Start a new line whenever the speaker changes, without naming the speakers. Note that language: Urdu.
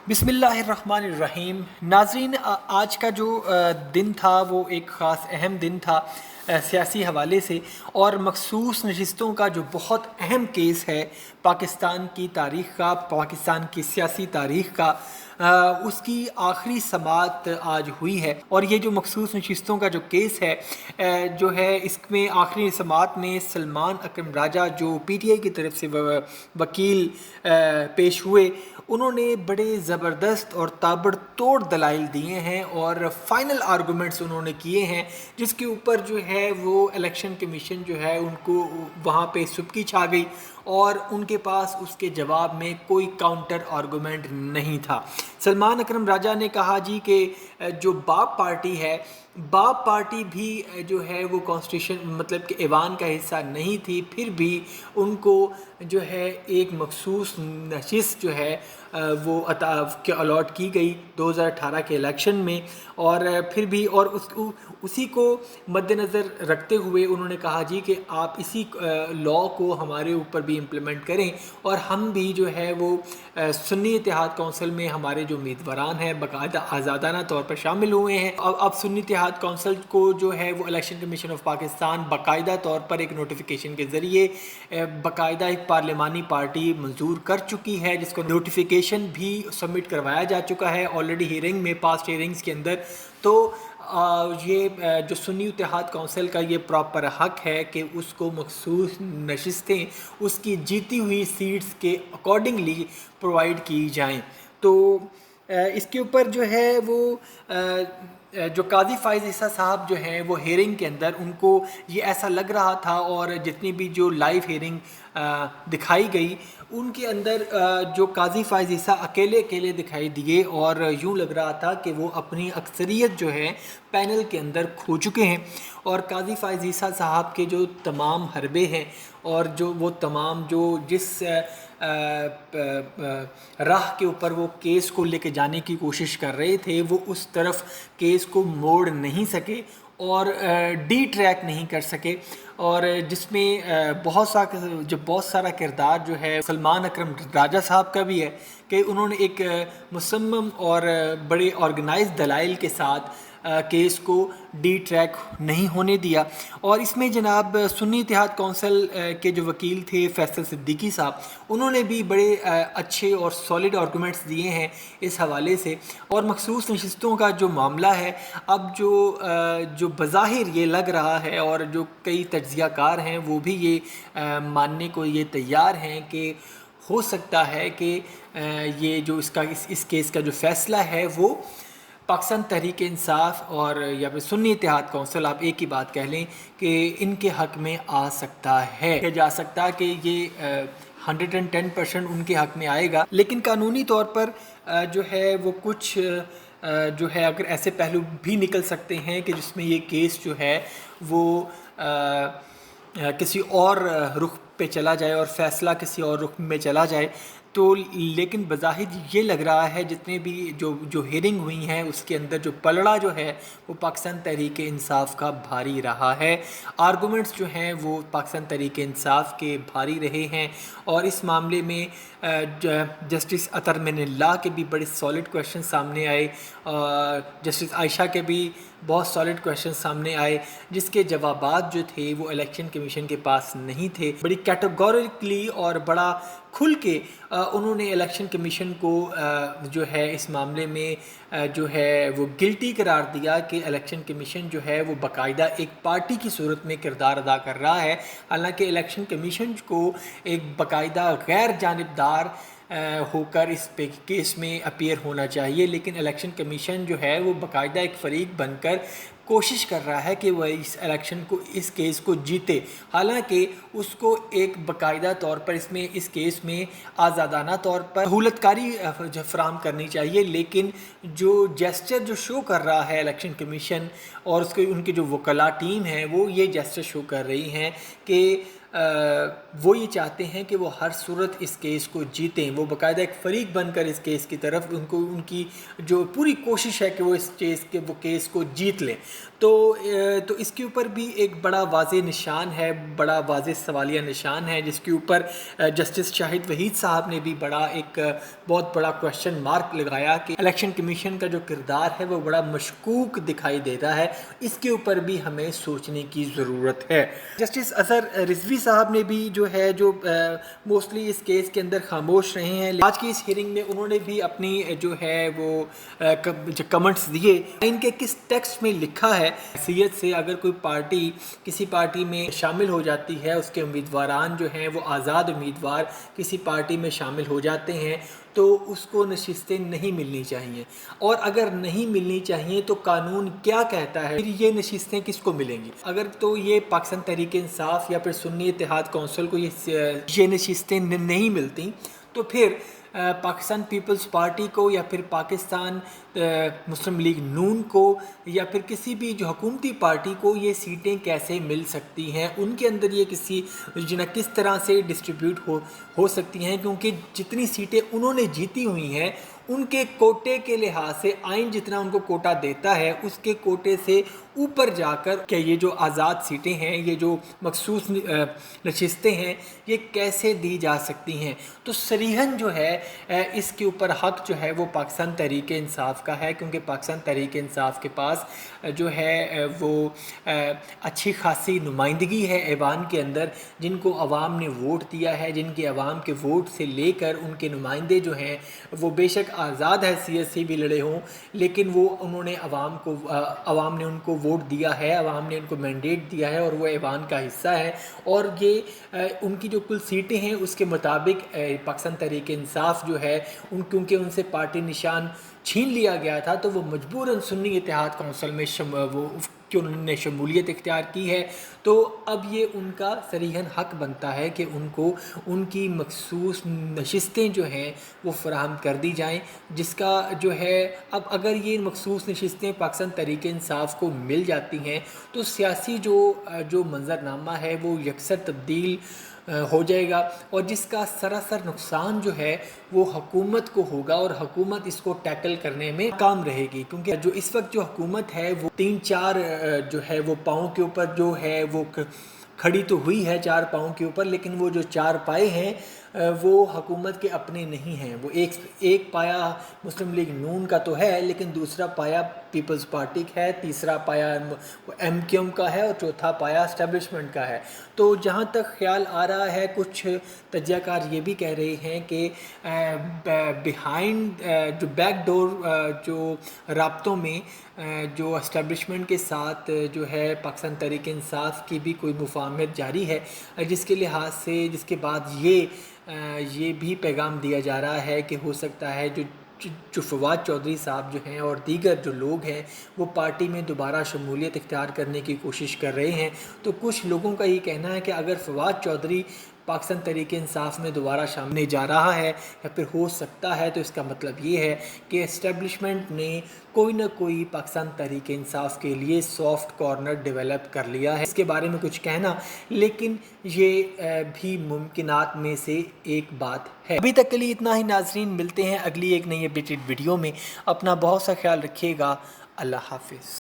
بسم اللہ الرحمن الرحیم۔ ناظرین، آج کا جو دن تھا وہ ایک خاص اہم دن تھا سیاسی حوالے سے، اور مخصوص نشستوں کا جو بہت اہم کیس ہے پاکستان کی تاریخ کا، پاکستان کی سیاسی تاریخ کا، اس کی آخری سماعت آج ہوئی ہے۔ اور یہ جو مخصوص نشستوں کا جو کیس ہے جو ہے، اس میں آخری سماعت میں سلمان اکرم راجہ جو پی ٹی آئی کی طرف سے وکیل پیش ہوئے، انہوں نے بڑے زبردست اور تابڑ توڑ دلائل دیے ہیں اور فائنل آرگومنٹس انہوں نے کیے ہیں، جس کے اوپر جو ہے وہ الیکشن کمیشن جو ہے ان کو وہاں پہ سبکی چھا گئی، اور ان کے پاس اس کے جواب میں کوئی کاؤنٹر آرگومنٹ نہیں تھا۔ سلمان اکرم راجہ نے کہا جی کہ جو باپ پارٹی ہے، باپ پارٹی بھی جو ہے وہ کانسٹیٹیوشن مطلب کہ ایوان کا حصہ نہیں تھی، پھر بھی ان کو جو ہے ایک مخصوص نشست جو ہے وہ الاٹ کی گئی 2018 کے الیکشن میں، اور پھر بھی اور اسی کو مد نظر رکھتے ہوئے انہوں نے کہا جی کہ آپ اسی لاء کو ہمارے اوپر بھی امپلیمنٹ کریں، اور ہم بھی جو ہے وہ سنی اتحاد کونسل میں ہمارے جو امیدواران ہیں باقاعدہ آزادانہ طور پر شامل ہوئے ہیں۔ اب سنی اتحاد کونسل کو جو ہے وہ الیکشن کمیشن آف پاکستان باقاعدہ طور پر ایک نوٹیفیکیشن کے ذریعے باقاعدہ ایک پارلیمانی پارٹی منظور کر چکی ہے، جس کو نوٹیفیکیشن بھی سبمٹ کروایا جا چکا ہے آلریڈی ہیئرنگ میں، پاسٹ ہیئرنگز کے اندر۔ تو یہ جو سنی اتحاد کونسل کا یہ پراپر حق ہے کہ اس کو مخصوص نشستیں اس کی جیتی ہوئی سیٹس کے اکارڈنگلی پرووائڈ کی جائیں۔ تو اس کے اوپر جو ہے وہ جو قاضی فائز عیسی صاحب جو ہیں وہ ہیئرنگ کے اندر ان کو یہ ایسا لگ رہا تھا، اور جتنی بھی جو لائیو ہیئرنگ دکھائی گئی ان کے اندر جو قاضی فائز عیسی اکیلے دکھائی دیے، اور یوں لگ رہا تھا کہ وہ اپنی اکثریت جو ہے پینل کے اندر کھو چکے ہیں، اور قاضی فائز عیسی صاحب کے جو تمام حربے ہیں اور جو وہ تمام جو جس راہ کے اوپر وہ کیس کو لے کے جانے کی کوشش کر رہے تھے، وہ اس طرف کیس کو موڑ نہیں سکے اور ڈی ٹریک نہیں کر سکے، اور جس میں بہت سارا کردار جو ہے سلمان اکرم راجہ صاحب کا بھی ہے کہ انہوں نے ایک مصمم اور بڑے آرگنائز دلائل کے ساتھ کیس کو ڈی ٹریک نہیں ہونے دیا۔ اور اس میں جناب سنی اتحاد کونسل کے جو وکیل تھے فیصل صدیقی صاحب، انہوں نے بھی بڑے اچھے اور سالڈ آرگومنٹس دیے ہیں اس حوالے سے۔ اور مخصوص نشستوں کا جو معاملہ ہے، اب جو بظاہر یہ لگ رہا ہے، اور جو کئی تجزیہ کار ہیں وہ بھی یہ ماننے کو یہ تیار ہیں کہ ہو سکتا ہے کہ یہ جو اس کیس کا جو فیصلہ ہے وہ پاکستان تحریک انصاف اور یا پھر سنی اتحاد کونسل، آپ ایک ہی بات کہہ لیں کہ ان کے حق میں آ سکتا ہے، کہ جا سکتا کہ یہ 110% ان کے حق میں آئے گا۔ لیکن قانونی طور پر جو ہے وہ کچھ جو ہے اگر ایسے پہلو بھی نکل سکتے ہیں کہ جس میں یہ کیس جو ہے وہ کسی اور رخ پہ چلا جائے اور فیصلہ کسی اور رخ میں چلا جائے، تو لیکن بظاہر یہ لگ رہا ہے جتنے بھی جو ہیئرنگ ہوئی ہیں اس کے اندر جو پلڑا جو ہے وہ پاکستان تحریک انصاف کا بھاری رہا ہے، آرگومنٹس جو ہیں وہ پاکستان تحریک انصاف کے بھاری رہے ہیں، اور اس معاملے میں جسٹس اطہر من اللہ کے بھی بڑے سالڈ کویشچن سامنے آئے، جسٹس عائشہ کے بھی بہت سالڈ کویشچن سامنے آئے، جس کے جوابات جو تھے وہ الیکشن کمیشن کے پاس نہیں تھے۔ بڑی کیٹیگوریکلی اور بڑا کھل کے انہوں نے الیکشن کمیشن کو جو ہے اس معاملے میں جو ہے وہ گلٹی قرار دیا کہ الیکشن کمیشن جو ہے وہ باقاعدہ ایک پارٹی کی صورت میں کردار ادا کر رہا ہے، حالانکہ الیکشن کمیشن کو ایک باقاعدہ غیر جانبدار ہو کر اس کیس میں اپیئر ہونا چاہیے، لیکن الیکشن کمیشن جو ہے وہ باقاعدہ ایک فریق بن کر کوشش کر رہا ہے کہ وہ اس کیس کو جیتے، حالانکہ اس کو ایک باقاعدہ طور پر اس کیس میں آزادانہ طور پر سہولت کاری فراہم کرنی چاہیے، لیکن جو جیسچر جو شو کر رہا ہے الیکشن کمیشن اور ان کی جو وکلاء ٹیم ہے وہ یہ جیسچر شو کر رہی ہیں کہ وہ یہ چاہتے ہیں کہ وہ ہر صورت اس کیس کو جیتیں، وہ باقاعدہ ایک فریق بن کر اس کیس کی طرف ان کی جو پوری کوشش ہے کہ وہ اس کیس کو جیت لیں۔ تو اس کے اوپر بھی ایک بڑا واضح نشان ہے، بڑا واضح سوالیہ نشان ہے، جس کے اوپر جسٹس شاہد وحید صاحب نے بھی ایک بہت بڑا کویشچن مارک لگایا کہ الیکشن کمیشن کا جو کردار ہے وہ بڑا مشکوک دکھائی دیتا ہے، اس کے اوپر بھی ہمیں سوچنے کی ضرورت ہے۔ جسٹس اظہر رضوی صاحب نے بھی جو موسٹلی اس کیس کے اندر خاموش رہے ہیں، آج کی اس ہیئرنگ میں انہوں نے بھی اپنی جو کمنٹس دیے ان کے کس ٹیکسٹ میں لکھا ہے۔ حیثیت سے اگر کوئی پارٹی کسی پارٹی میں شامل ہو جاتی ہے، اس کے امیدواران جو ہیں وہ آزاد امیدوار کسی پارٹی میں شامل ہو جاتے ہیں تو اس کو نشستیں نہیں ملنی چاہیے، اور اگر نہیں ملنی چاہیے تو قانون کیا کہتا ہے پھر یہ نشستیں کس کو ملیں گی؟ اگر تو یہ پاکستان تحریک انصاف یا پھر سنی اتحاد کونسل کو یہ نشستیں نہیں ملتی تو پھر پاکستان پیپلز پارٹی کو یا پھر پاکستان مسلم لیگ نون کو یا پھر کسی بھی جو حکومتی پارٹی کو یہ سیٹیں کیسے مل سکتی ہیں؟ ان کے اندر یہ کس طرح سے ڈسٹریبیوٹ ہو سکتی ہیں؟ کیونکہ جتنی سیٹیں انہوں نے جیتی ہوئی ہیں ان کے کوٹے کے لحاظ سے آئین جتنا ان کو کوٹا دیتا ہے اس کے کوٹے سے اوپر جا کر کہ یہ جو آزاد سیٹیں ہیں، یہ جو مخصوص نشستیں ہیں، یہ کیسے دی جا سکتی ہیں؟ تو صریحاً جو ہے اس کے اوپر حق جو ہے وہ پاکستان تحریک انصاف کا ہے، کیونکہ پاکستان تحریک انصاف کے پاس جو ہے وہ اچھی خاصی نمائندگی ہے ایوان کے اندر، جن کو عوام نے ووٹ دیا ہے، جن کے عوام کے ووٹ سے لے کر ان کے نمائندے جو ہیں وہ بے شک آزاد حیثیت سے بھی لڑے ہوں، لیکن انہوں نے عوام نے ان کو ووٹ دیا ہے، عوام نے ان کو مینڈیٹ دیا ہے اور وہ ایوان کا حصہ ہے، اور یہ ان کی جو کل سیٹیں ہیں اس کے مطابق پاکستان تحریک انصاف جو ہے کیونکہ ان سے پارٹی نشان چھین لیا گیا تھا تو وہ مجبوراً سنی اتحاد کونسل میں انہوں نے شمولیت اختیار کی ہے، تو اب یہ ان کا صریحاً حق بنتا ہے کہ ان کو ان کی مخصوص نشستیں جو ہیں وہ فراہم کر دی جائیں، جس کا جو ہے اب اگر یہ مخصوص نشستیں پاکستان تحریک انصاف کو مل جاتی ہیں تو سیاسی جو منظرنامہ ہے وہ یکسر تبدیل ہو جائے گا، اور جس کا سراسر نقصان جو ہے وہ حکومت کو ہوگا، اور حکومت اس کو ٹیکل کرنے میں کام رہے گی، کیونکہ جو اس وقت جو حکومت ہے وہ 3-4 جو ہے وہ پاؤں کے اوپر جو ہے وہ کھڑی تو ہوئی ہے 4 پاؤں کے اوپر، لیکن وہ جو 4 پائے ہیں وہ حکومت کے اپنے نہیں ہیں، وہ ایک پایا مسلم لیگ نون کا تو ہے لیکن دوسرا پایا پیپلز پارٹی کا ہے، تیسرا پایا ایم کیو ایم کا ہے، اور چوتھا پایا اسٹیبلشمنٹ کا ہے۔ تو جہاں تک خیال آ رہا ہے کچھ تجزیہ کار یہ بھی کہہ رہے ہیں کہ بیہائنڈ جو بیک ڈور جو رابطوں میں جو اسٹیبلشمنٹ کے ساتھ جو ہے پاکستان تحریک انصاف کی بھی کوئی مفاہمت جاری ہے، جس کے لحاظ سے جس کے بعد یہ بھی پیغام دیا جا رہا ہے کہ ہو سکتا ہے جو فواد چودھری صاحب جو ہیں اور دیگر جو لوگ ہیں وہ پارٹی میں دوبارہ شمولیت اختیار کرنے کی کوشش کر رہے ہیں۔ تو کچھ لوگوں کا یہ کہنا ہے کہ اگر فواد چودھری پاکستان تحریک انصاف میں دوبارہ شامل ہونے جا رہا ہے یا پھر ہو سکتا ہے، تو اس کا مطلب یہ ہے کہ اسٹیبلشمنٹ نے کوئی نہ کوئی پاکستان تحریک انصاف کے لیے سافٹ کارنر ڈیولپ کر لیا ہے۔ اس کے بارے میں کچھ کہنا، لیکن یہ بھی ممکنات میں سے ایک بات ہے۔ ابھی تک کے لیے اتنا ہی ناظرین، ملتے ہیں اگلی ایک نئی اپڈیٹڈ ویڈیو میں، اپنا بہت سا خیال رکھیے گا، اللہ حافظ۔